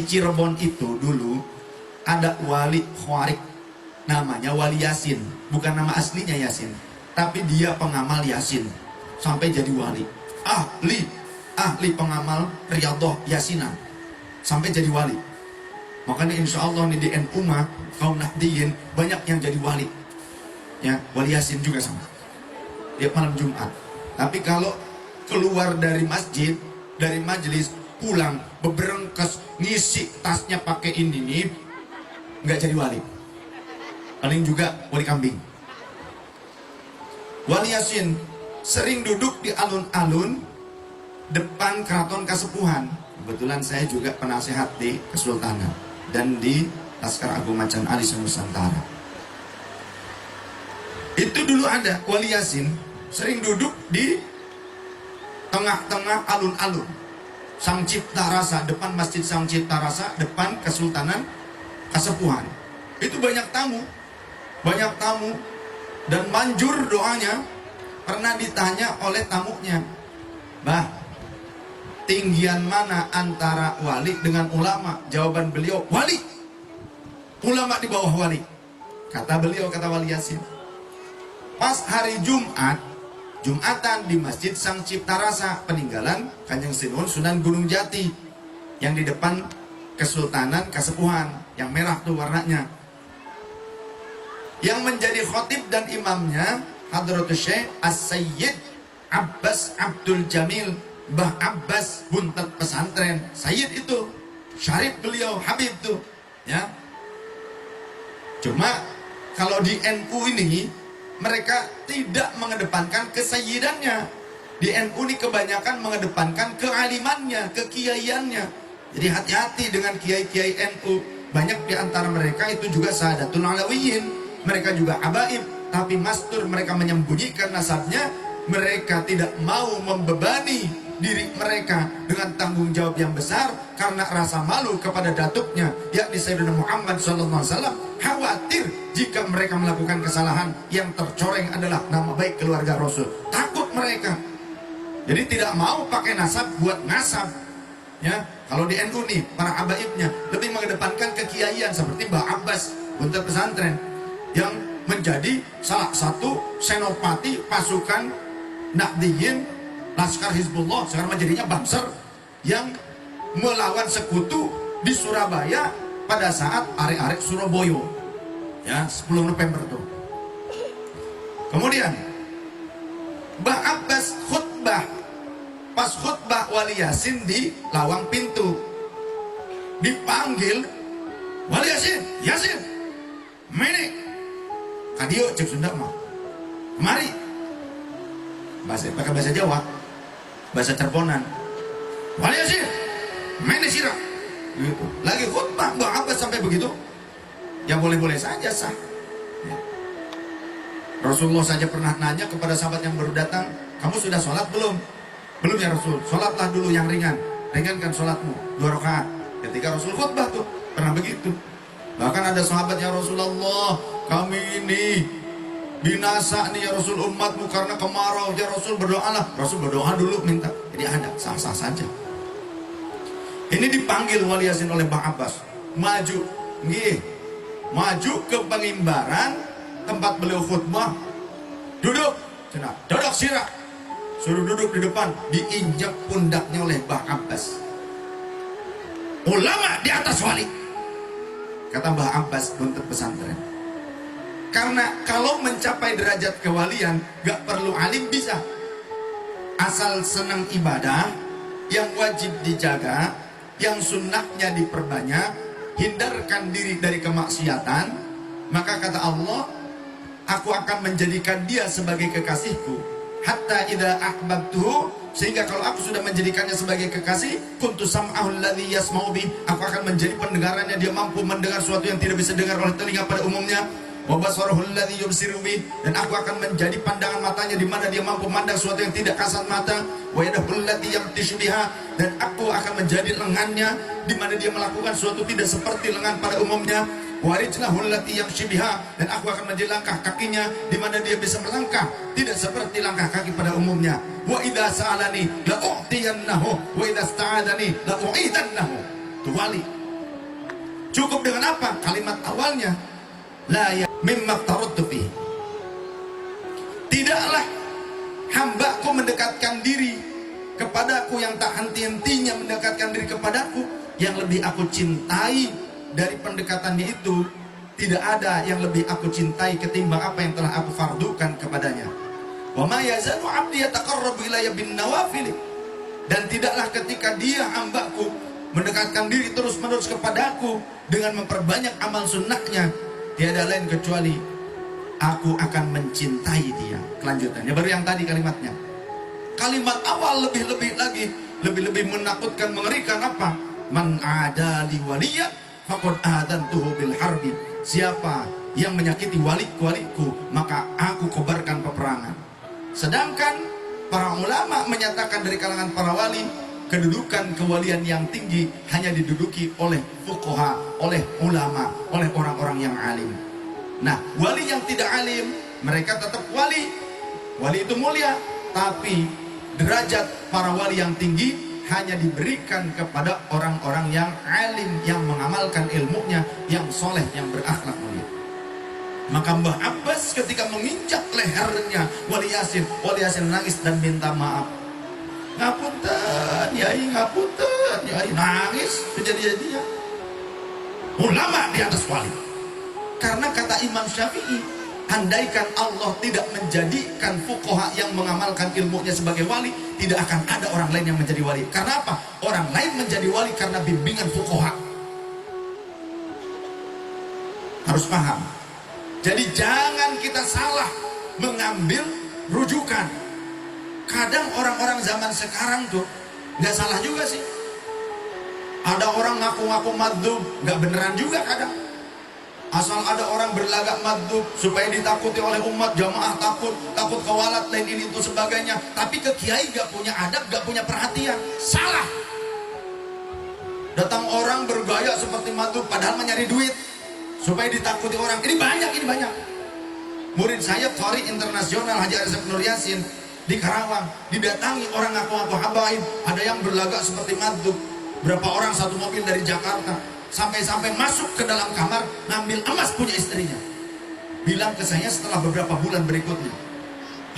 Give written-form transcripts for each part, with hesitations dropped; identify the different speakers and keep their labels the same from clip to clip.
Speaker 1: Cirebon itu dulu ada wali khawarik, namanya Wali Yasin. Bukan nama aslinya Yasin, tapi dia pengamal Yasin sampai jadi wali. Ahli pengamal Riyadhah Yasinan sampai jadi wali. Makanya insya Allah nih di NU mah kaum Nahdiyin banyak yang jadi wali. Ya, Wali Yasin juga sama. Dia malam Jumat. Tapi kalau keluar dari masjid, dari majelis, pulang beberengkes, ngisi tasnya pakai ini nih, nggak jadi wali. Paling juga wali kambing. Wali Yasin sering duduk di alun-alun depan keraton Kasepuhan. Kebetulan saya juga penasehat di Kesultanan dan di Laskar Agung Macan Ali Nusantara. Itu dulu ada Wali Yasin sering duduk di tengah-tengah alun-alun Sang Cipta Rasa, depan Masjid Sang Cipta Rasa, depan Kesultanan Kasepuhan. Itu banyak tamu dan manjur doanya. Pernah ditanya oleh tamunya, "Bah, tinggian mana antara wali dengan ulama?" Jawaban beliau, "Wali. Ulama di bawah wali." Kata beliau, kata Wali Yasin. Pas hari Jumatan di Masjid Sang Cipta Rasa, peninggalan Kanjeng Sunan Gunung Jati, yang di depan Kesultanan Kasepuhan, yang merah tuh warnanya. Yang menjadi khotib dan imamnya Hadratus Syekh As-Sayyid Abbas Abdul Jamil, Mbah Abbas Buntet Pesantren. Sayyid itu syarif beliau, Habib tuh, ya. Cuma kalau di NU ini mereka tidak mengedepankan kesayyidannya. Di NU ini kebanyakan mengedepankan kealimannya, kekiaiannya. Jadi hati-hati dengan kiai-kiai NU. Banyak di antara mereka itu juga Sadatul Alawiyin, mereka juga habaib, tapi mastur mereka menyembunyikan nasabnya. Mereka tidak mau membebani diri mereka dengan tanggung jawab yang besar karena rasa malu kepada datuknya, yakni Sayyidina Muhammad SAW. Khawatir jika mereka melakukan kesalahan yang tercoreng adalah nama baik keluarga Rasul. Takut mereka, jadi tidak mau pakai nasab buat ngasab. Ya, kalau di NU nih para habaibnya lebih mengedepankan kekiaian seperti Mbah Abbas Buntet Pesantren yang menjadi salah satu senopati pasukan Nahdiyin Laskar Hizbullah, sekarang menjadinya Banser, yang melawan sekutu di Surabaya pada saat arek-arek Surabaya, ya, 10 November tuh. Kemudian Mbah Abbas khutbah, pas khutbah Wali Yasin di lawang pintu, dipanggil Wali Yasin, mene kadio cek Sunda mah, mari. Pakai bahasa Jawa, bahasa Cerponan. Wali Yasin, mene sirah. Gitu. Lagi khutbah Mbah Abbas sampai begitu, ya boleh-boleh saja sah. Ya. Rasulullah saja pernah nanya kepada sahabat yang baru datang, "Kamu sudah sholat belum?" "Belum ya Rasul." "Sholatlah dulu yang ringankan sholatmu 2 rakaat." Ketika Rasul khutbah tuh pernah begitu. Bahkan ada sahabat, "Ya Rasulullah, kami ini binasa nih ya Rasul, umatmu karena kemarau. Ya Rasul, berdoalah." Rasul berdoa dulu, minta. Jadi ada, sah-sah saja. Ini dipanggil Wali Yasin oleh Mbah Abbas, maju ke pengimbaran tempat beliau khutbah. "Duduk cenah, duduk sirah." Suruh duduk di depan, diinjak pundaknya oleh Mbah Abbas. "Ulama di atas wali," kata Mbah Abbas Buntet Pesantren. Karena kalau mencapai derajat kewalian gak perlu alim, bisa. Asal senang ibadah, yang wajib dijaga, yang sunnahnya diperbanyak, hindarkan diri dari kemaksiatan, maka kata Allah, "Aku akan menjadikan dia sebagai kekasihku. Hatta idza ahbabtuhu," sehingga kalau aku sudah menjadikannya sebagai kekasih, kuntu sam'ahul ladzi yasma'u bi, aku akan menjadi pendengarannya, dia mampu mendengar sesuatu yang tidak bisa dengar oleh telinga pada umumnya. Wa basarahul ladzi yubsiru bi, dan aku akan menjadi pandangan matanya di mana dia mampu memandang sesuatu yang tidak kasat mata. Wa yadahul ladzi yamtishu biha, dan aku akan menjadi lengannya di mana dia melakukan sesuatu tidak seperti lengan pada umumnya. Wa rijlahul lati yamshi biha, dan aku akan menjadi langkah kakinya di mana dia bisa melangkah tidak seperti langkah kaki pada umumnya. Wa idza sa'alani la u'tiyannahu wa idza sta'adani la u'idannahu. Itu wali. Cukup dengan apa? Kalimat awalnya, la ya mimma taradtu fi. Tidaklah hambaku mendekatkan diri kepadaku yang tak henti-hentinya mendekatkan diri kepadaku, yang lebih aku cintai dari pendekatannya itu tidak ada yang lebih aku cintai ketimbang apa yang telah aku fardukan kepadanya. Wa ma yazalu 'abdi yataqarrabu ilayya bin nawafil. Dan tidaklah ketika dia hambaku mendekatkan diri terus-menerus kepadaku dengan memperbanyak amal sunnahnya, tiada lain kecuali aku akan mencintai dia. Kelanjutannya baru yang tadi kalimatnya. Kalimat awal lebih-lebih lagi, lebih-lebih menakutkan, mengerikan apa? Man adali waliya faqad adantuhu bil harbi. Siapa yang menyakiti waliku, maka aku kobarkan peperangan. Sedangkan para ulama menyatakan dari kalangan para wali, kedudukan kewalian yang tinggi hanya diduduki oleh fuqaha, oleh ulama, oleh orang-orang yang alim. Nah, wali yang tidak alim, mereka tetap wali. Wali itu mulia, tapi derajat para wali yang tinggi hanya diberikan kepada orang-orang yang alim, yang mengamalkan ilmunya, yang soleh, yang berakhlak mulia. Maka Mbah Abbas ketika menginjak lehernya Wali Yasin nangis dan minta maaf. Ngapunten, Yai, ngapunten, Yai, nangis kejadian-jadinya. Ulama di atas wali. Karena kata Imam Syafi'i, andaikan Allah tidak menjadikan fuqaha yang mengamalkan ilmunya sebagai wali, tidak akan ada orang lain yang menjadi wali. Karena apa? Orang lain menjadi wali karena bimbingan fuqaha. Harus paham. Jadi jangan kita salah mengambil rujukan. Kadang orang-orang zaman sekarang tuh nggak salah juga sih. Ada orang ngaku-ngaku madzhab, nggak beneran juga kadang. Asal ada orang berlagak madzhab supaya ditakuti oleh umat, jamaah takut kewalat lain ini itu sebagainya. Tapi ke kiai nggak punya adab, nggak punya perhatian, salah. Datang orang bergaya seperti madzhab padahal mencari duit supaya ditakuti orang. Ini banyak. Murid saya Qari Internasional Haji Arsep Nur Yasin di Karawang, didatangi orang ngaku-ngaku habaib, ada yang berlagak seperti madzhab. Berapa orang satu mobil dari Jakarta, sampai masuk ke dalam kamar ngambil emas punya istrinya. Bilang ke saya setelah beberapa bulan berikutnya,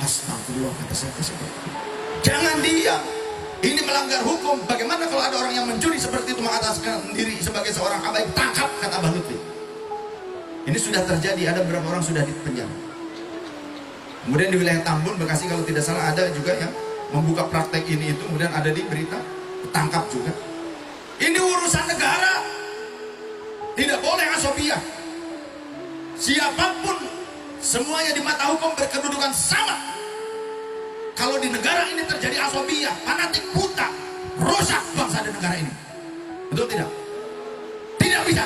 Speaker 1: astagfirullah, kata saya tersebut, jangan diam, ini melanggar hukum. Bagaimana kalau ada orang yang mencuri seperti itu mengataskan diri sebagai seorang habaib? Tangkap, kata Abah Lutfi. Ini sudah terjadi, ada beberapa orang sudah dipenjara. Kemudian di wilayah Tambun, Bekasi kalau tidak salah ada juga yang membuka praktek ini itu, kemudian ada di berita, ketangkap juga. Ini urusan negara, tidak boleh asobiah. Siapapun, semuanya di mata hukum berkedudukan sama. Kalau di negara ini terjadi asobiah, fanatik, buta, rusak bangsa di negara ini. Betul tidak? Tidak bisa.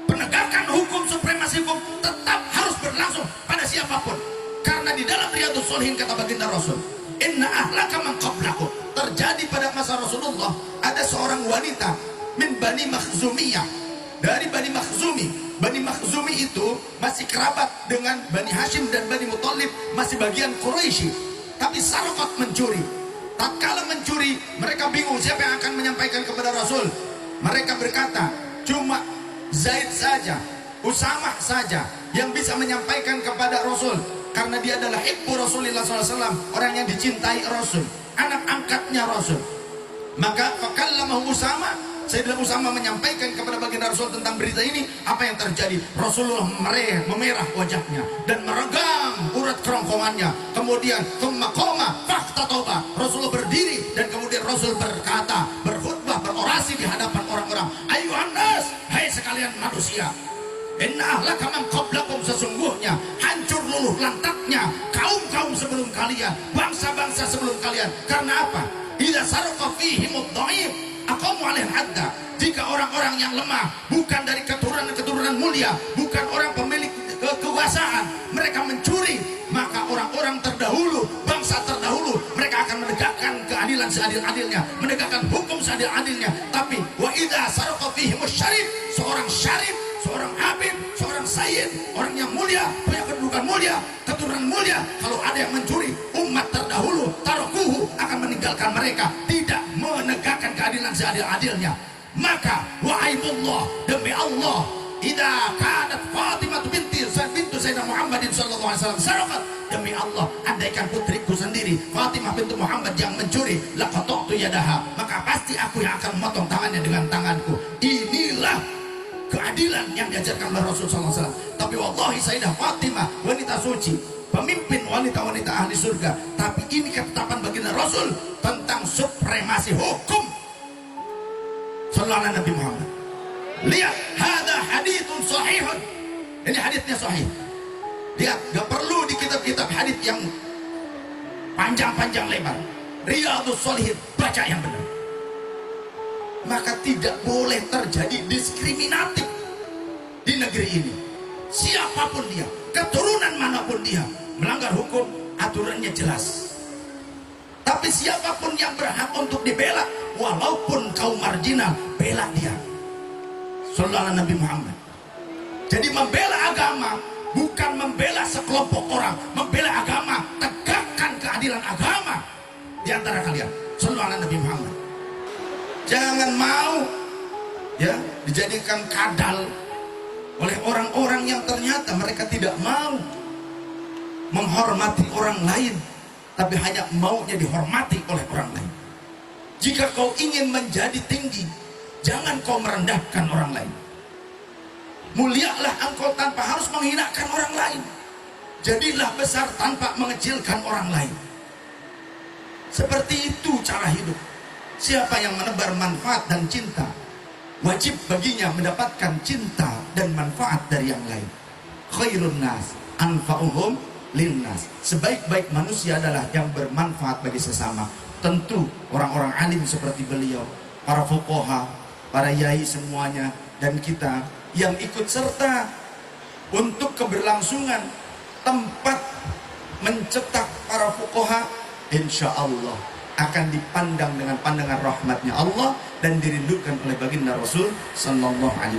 Speaker 1: Penegakan hukum, supremasi hukum tetap harus berlangsung pada siapapun. Karena di dalam Riyadhus Shalihin kata baginda Rasul, inna ahlaka man qablakum, terjadi pada masa Rasulullah ada seorang wanita min Bani Makhzumiyah, dari Bani Makhzumi. Bani Makhzumi itu masih kerabat dengan Bani Hashim dan Bani Muthalib, masih bagian Quraisy, tapi sarqat mencuri. Tatkala mencuri, mereka bingung siapa yang akan menyampaikan kepada Rasul. Mereka berkata, cuma Zaid saja, Usamah saja yang bisa menyampaikan kepada Rasul, karena dia adalah hibbu Rasulullah SAW, orang yang dicintai Rasul, anak angkatnya Rasul. Maka fakallamahu Usamah, Sayyidina Usamah menyampaikan kepada baginda Rasul tentang berita ini. Apa yang terjadi? Rasulullah memerah wajahnya dan meregang urat kerongkongannya. Kemudian thumma qama fahtatoba, Rasulullah berdiri dan kemudian Rasul berkata, berkhutbah, berorasi di hadapan orang-orang, ayuhan nas, hai sekalian manusia, inna ahlaka man qablakum, sesungguhnya hancur luluh lantaknya kaum-kaum sebelum kalian, bangsa-bangsa sebelum kalian. Karena apa? Idza sarqa fihimud dhaif aqamu 'alaihi hadda. Jika orang-orang yang lemah, bukan dari keturunan mulia, bukan orang pemilik kekuasaan, mereka mencuri, maka orang-orang terdahulu, bangsa terdahulu, mereka akan menegakkan keadilan seadil-adilnya, menegakkan hukum seadil-adilnya. Tapi wa idza sarqa fihimus syarif, seorang syarif, seorang habib, seorang sayyid, orang yang mulia, punya kedudukan mulia, keturunan mulia, kalau ada yang mencuri, umat terdahulu tarukuhu akan meninggalkan mereka, tidak menegakkan keadilan seadil-adilnya. Maka wa'aibullah, demi wallah idza kanat Fatimah bintu Sayyidina Muhammadin sallallahu alaihi wasallam sarqat, demi Allah andaikan putriku sendiri Fatimah bintu Muhammad yang mencuri, laqata'tu yadaha, maka pasti aku yang akan memotong tangannya dengan tanganku. Inilah keadilan yang diajarkan oleh Rasulullah SAW. Tapi wallahi Sayyidah Fatimah wanita suci, pemimpin wanita-wanita ahli surga, tapi ini ketetapan baginda Rasul tentang supremasi hukum. Sallallahu alaihi Nabi Muhammad. Lihat, hada hadithun sahihun. Ini haditsnya sahih. Lihat, gak perlu di kitab-kitab hadits yang panjang-panjang lebar. Riyadhus Shalihin, baca yang benar. Maka tidak boleh terjadi diskriminatif di negeri ini. Siapapun dia, keturunan manapun dia, melanggar hukum, aturannya jelas. Tapi siapapun yang berhak untuk dibela, walaupun kaum marginal, bela dia. Sallallahu alaihi Nabi Muhammad. Jadi membela agama bukan membela sekelompok orang, membela agama, tegakkan keadilan agama di antara kalian. Sallallahu alaihi Nabi Muhammad. Jangan mau ya dijadikan kadal oleh orang-orang yang ternyata mereka tidak mau menghormati orang lain, tapi hanya maunya dihormati oleh orang lain. Jika kau ingin menjadi tinggi, jangan kau merendahkan orang lain. Mulialah engkau tanpa harus menghinakan orang lain. Jadilah besar tanpa mengecilkan orang lain. Seperti itu cara hidup. Siapa yang menebar manfaat dan cinta, wajib baginya mendapatkan cinta dan manfaat dari yang lain. Khairun nas anfa'uhum linnas. Sebaik-baik manusia adalah yang bermanfaat bagi sesama. Tentu orang-orang alim seperti beliau, para fuqaha, para yai semuanya, dan kita yang ikut serta untuk keberlangsungan tempat mencetak para fuqaha, insya Allah akan dipandang dengan pandangan rahmatnya Allah dan dirindukan oleh baginda Rasul sallallahu alaihi wasallam.